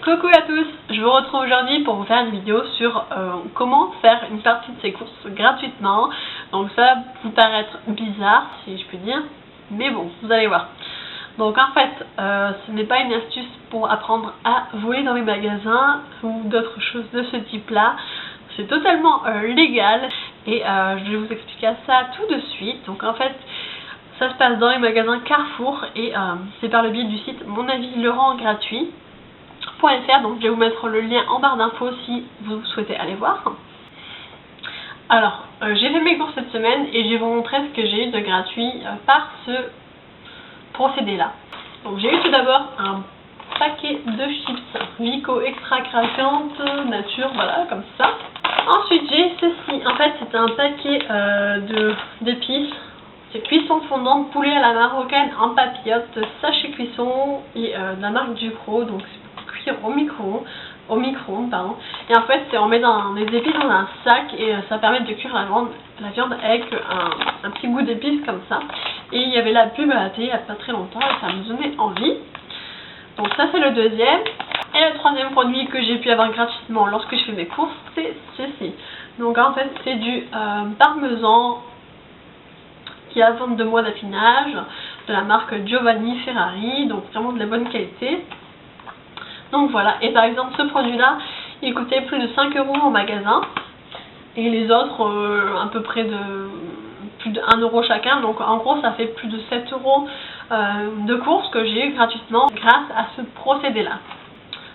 Coucou à tous, je vous retrouve aujourd'hui pour vous faire une vidéo sur comment faire une partie de ses courses gratuitement. Donc ça va vous paraître bizarre si je puis dire, mais bon, vous allez voir. Donc en fait, ce n'est pas une astuce pour apprendre à voler dans les magasins ou d'autres choses de ce type là. C'est totalement légal et je vais vous expliquer ça tout de suite. Donc en fait, ça se passe dans les magasins Carrefour et c'est par le biais du site Mon Avis le rend gratuit. Donc je vais vous mettre le lien en barre d'infos si vous souhaitez aller voir. Alors, j'ai fait mes courses cette semaine et je vais vous montrer ce que j'ai eu de gratuit par ce procédé là. Donc j'ai eu tout d'abord un paquet de chips Vico extra craquante nature, voilà, comme ça. Ensuite j'ai ceci, en fait c'est un paquet d'épices. C'est cuisson fondante poulet à la marocaine en papillote, sachet cuisson et de la marque Ducros, donc au micro-ondes, pardon. Et en fait, on met des épices dans un sac et ça permet de cuire la viande avec un petit goût d'épices comme ça. Et il y avait la pub à la télé il n'y a pas très longtemps et ça me donnait envie. Donc ça c'est le deuxième. Et le troisième produit que j'ai pu avoir gratuitement lorsque je fais mes courses, c'est ceci. Donc en fait, c'est du parmesan qui a 22 mois d'affinage de la marque Giovanni Ferrari, donc vraiment de la bonne qualité. Donc voilà, et par exemple ce produit là il coûtait plus de 5 € en magasin et les autres à peu près de plus de 1 € chacun, donc en gros ça fait plus de 7 € de courses que j'ai eu gratuitement grâce à ce procédé là.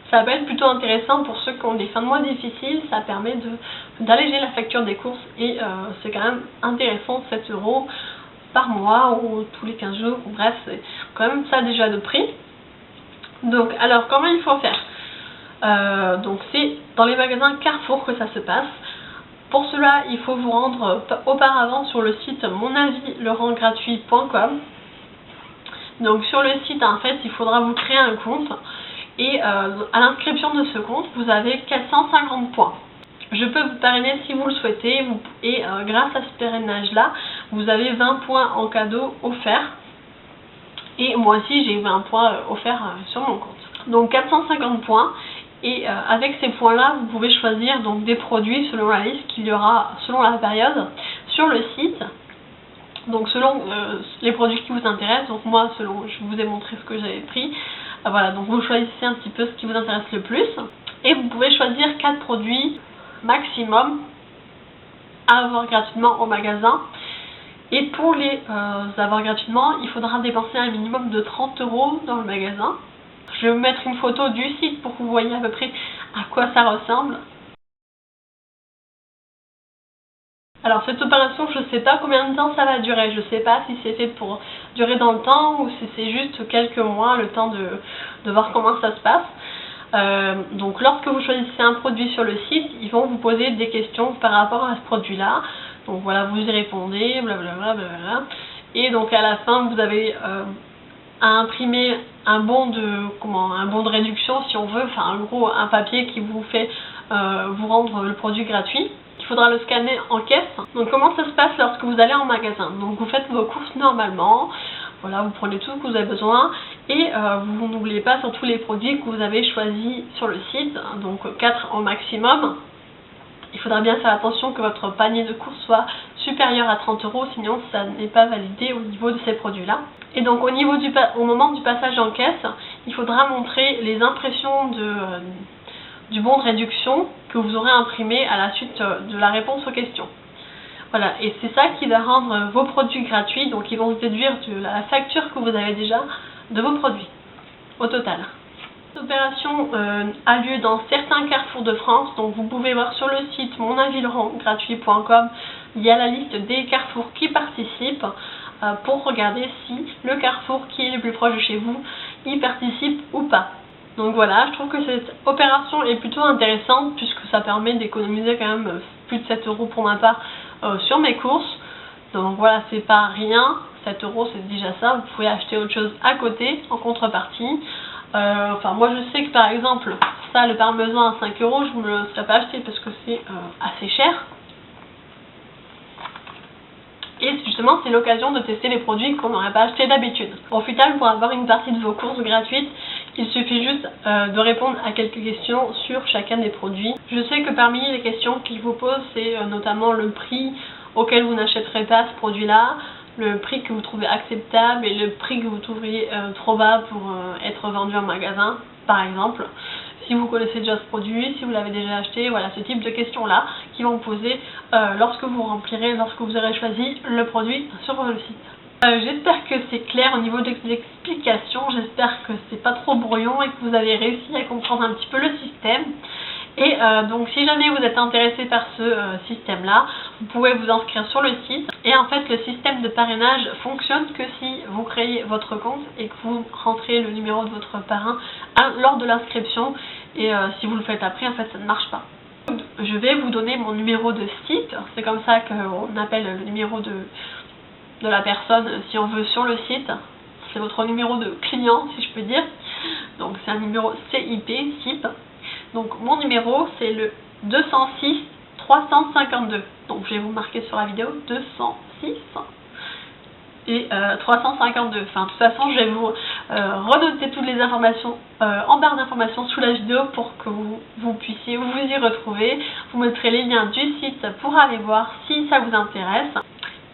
Ça peut être plutôt intéressant pour ceux qui ont des fins de mois difficiles, ça permet d'alléger la facture des courses et c'est quand même intéressant, 7 € par mois ou tous les 15 jours, bref c'est quand même ça déjà de prix. Donc alors comment il faut faire, donc c'est dans les magasins Carrefour que ça se passe. Pour cela il faut vous rendre auparavant sur le site monavislerendgratuit.com. Donc sur le site en fait il faudra vous créer un compte et à l'inscription de ce compte vous avez 450 points. Je peux vous parrainer si vous le souhaitez et grâce à ce parrainage là vous avez 20 points en cadeau offerts. Et moi aussi j'ai eu 20 points offerts sur mon compte. Donc 450 points et avec ces points là vous pouvez choisir donc des produits selon la liste qu'il y aura selon la période sur le site. Donc selon les produits qui vous intéressent, donc moi je vous ai montré ce que j'avais pris. Voilà, donc vous choisissez un petit peu ce qui vous intéresse le plus. Et vous pouvez choisir 4 produits maximum à avoir gratuitement au magasin. Et pour les avoir gratuitement, il faudra dépenser un minimum de 30 € dans le magasin. Je vais vous mettre une photo du site pour que vous voyez à peu près à quoi ça ressemble. Alors cette opération, je ne sais pas combien de temps ça va durer. Je ne sais pas si c'est fait pour durer dans le temps ou si c'est juste quelques mois, le temps de voir comment ça se passe. Donc lorsque vous choisissez un produit sur le site, ils vont vous poser des questions par rapport à ce produit-là. Donc voilà, vous y répondez, blablabla, blablabla. Et donc à la fin, vous avez à imprimer un bon de réduction si on veut, enfin en gros un papier qui vous fait vous rendre le produit gratuit. Il faudra le scanner en caisse. Donc comment ça se passe lorsque vous allez en magasin? Donc vous faites vos courses normalement, voilà, vous prenez tout ce que vous avez besoin et vous n'oubliez pas sur tous les produits que vous avez choisis sur le site, donc 4 au maximum. Il faudra bien faire attention que votre panier de courses soit supérieur à 30 €, sinon ça n'est pas validé au niveau de ces produits-là. Et donc au moment du passage en caisse, il faudra montrer les impressions du bon de réduction que vous aurez imprimé à la suite de la réponse aux questions. Voilà, et c'est ça qui va rendre vos produits gratuits, donc ils vont se déduire de la facture que vous avez déjà de vos produits, au total. Cette opération a lieu dans certains carrefours de France, donc vous pouvez voir sur le site monavislerendgratuit.com, il y a la liste des carrefours qui participent pour regarder si le carrefour qui est le plus proche de chez vous y participe ou pas. Donc voilà, je trouve que cette opération est plutôt intéressante puisque ça permet d'économiser quand même plus de 7 € pour ma part sur mes courses. Donc voilà, c'est pas rien, 7 € c'est déjà ça, vous pouvez acheter autre chose à côté en contrepartie. Enfin moi je sais que par exemple ça, le parmesan à 5 €, je ne me le serais pas acheté parce que c'est assez cher. Et justement c'est l'occasion de tester les produits qu'on n'aurait pas acheté d'habitude. Au final, pour avoir une partie de vos courses gratuites, Il suffit juste de répondre à quelques questions sur chacun des produits. Je sais que parmi les questions qu'ils vous posent, c'est notamment le prix auquel vous n'achèterez pas ce produit-là, le prix que vous trouvez acceptable et le prix que vous trouveriez trop bas pour être vendu en magasin, par exemple. Si vous connaissez déjà ce produit, si vous l'avez déjà acheté, voilà, ce type de questions-là qui vont vous poser lorsque vous remplirez, lorsque vous aurez choisi le produit sur le site. J'espère que c'est clair au niveau de l'explication, j'espère que c'est pas trop brouillon et que vous avez réussi à comprendre un petit peu le système. Et donc si jamais vous êtes intéressé par ce système-là, vous pouvez vous inscrire sur le site. Et en fait, le système de parrainage fonctionne que si vous créez votre compte et que vous rentrez le numéro de votre parrain lors de l'inscription. Et si vous le faites après, en fait, ça ne marche pas. Je vais vous donner mon numéro de site. C'est comme ça qu'on appelle le numéro de la personne si on veut sur le site. C'est votre numéro de client, si je peux dire. Donc c'est un numéro CIP, SIP. Donc mon numéro c'est le 206 352. Donc je vais vous marquer sur la vidéo 206 et 352. Enfin de toute façon je vais vous renoter toutes les informations en barre d'informations sous la vidéo pour que vous puissiez vous y retrouver. Vous mettrez les liens du site pour aller voir si ça vous intéresse.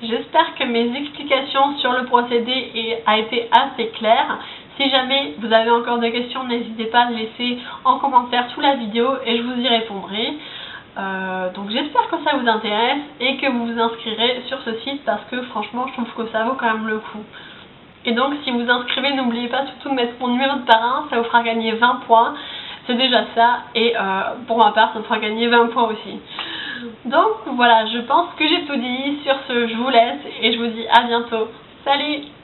J'espère que mes explications sur le procédé a été assez claires. Si jamais vous avez encore des questions, n'hésitez pas à les laisser en commentaire sous la vidéo et je vous y répondrai. Donc j'espère que ça vous intéresse et que vous vous inscrirez sur ce site parce que franchement je trouve que ça vaut quand même le coup. Et donc si vous inscrivez, n'oubliez pas surtout de mettre mon numéro de parrain, ça vous fera gagner 20 points. C'est déjà ça et pour ma part ça me fera gagner 20 points aussi. Donc voilà, je pense que j'ai tout dit. Sur ce, je vous laisse et je vous dis à bientôt. Salut!